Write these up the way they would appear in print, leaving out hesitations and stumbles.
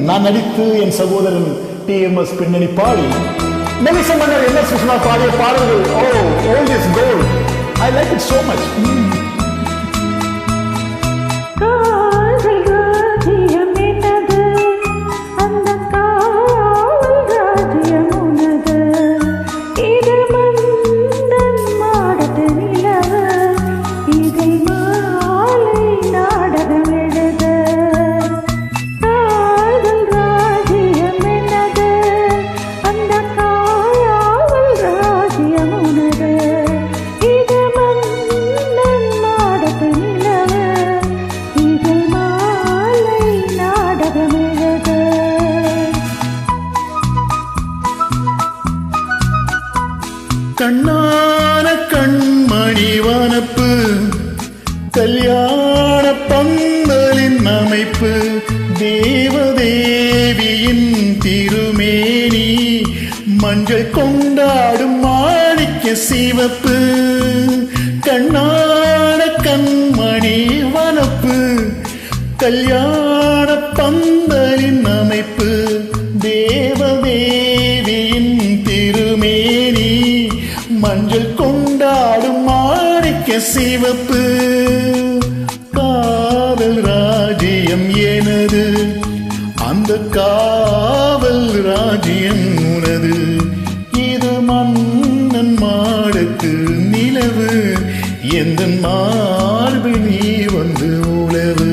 நான் நடித்து என் சகோதரன் TMS பின்னணி பாடி மெல்லிசை மன்னர் MS விஸ்வநாத் பாடிய பாடல்கள் old is gold. I like it so much. கண்ணான கண்மணி வனப்பு கல்யாண பந்தலின் அமைப்பு தேவதேவியின் திருமேனி மஞ்சள் கொண்டாடும் மாணிக்க சிவப்பு. கண்ணான கண்மணி வனப்பு கல்யாண பந்தலின் அமைப்பு தேவதேவியின் திருமேனி மஞ்சள் கொண்டாடும் மாணிக்க சிவப்பு. காவல் ராஜ்யம் எனது, அந்த காவல் ராஜ்யம் உனது. இது மன்னன் மாடத்து நிலவு, எந்த மார்பு நீ வந்து உழவு.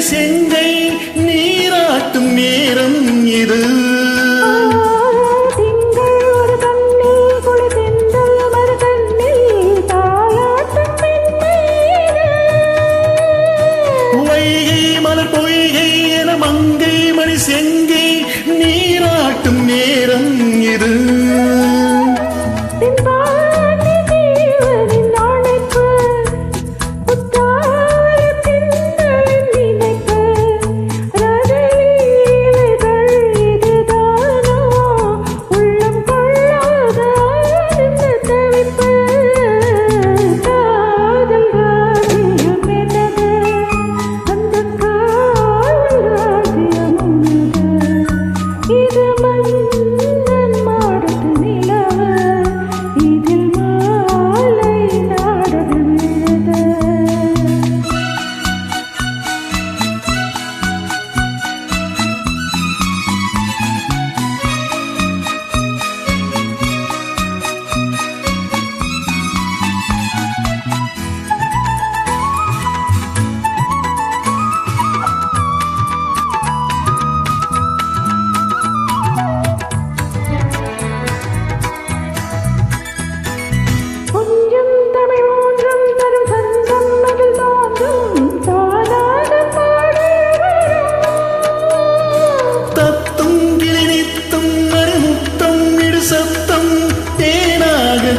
செங்கை நீராட்டும் நேரம் இது. வைகை மலர் பொய்கை என மங்கை மணி செங்கை நீராட்டும் நேரம் இது.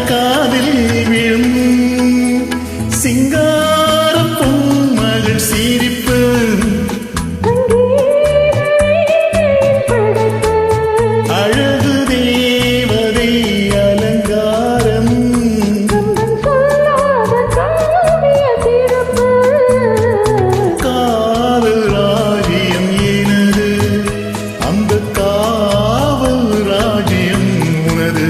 காதில் விழும் சிங்கார பொன்மகள் சிரிப்பு. அழகு தேவதை அலங்காரம். காவல் ராஜ்யம் எனது, அந்த காவல் ராஜ்யம் உனது.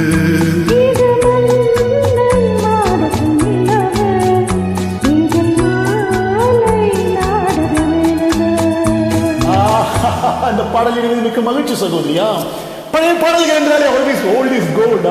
அந்த பாடலில் மிக்க மகிழ்ச்சி சகோதரியா. பழைய பாடல்கள் என்றாலே ஓல்ட் இஸ் கோல்ட்.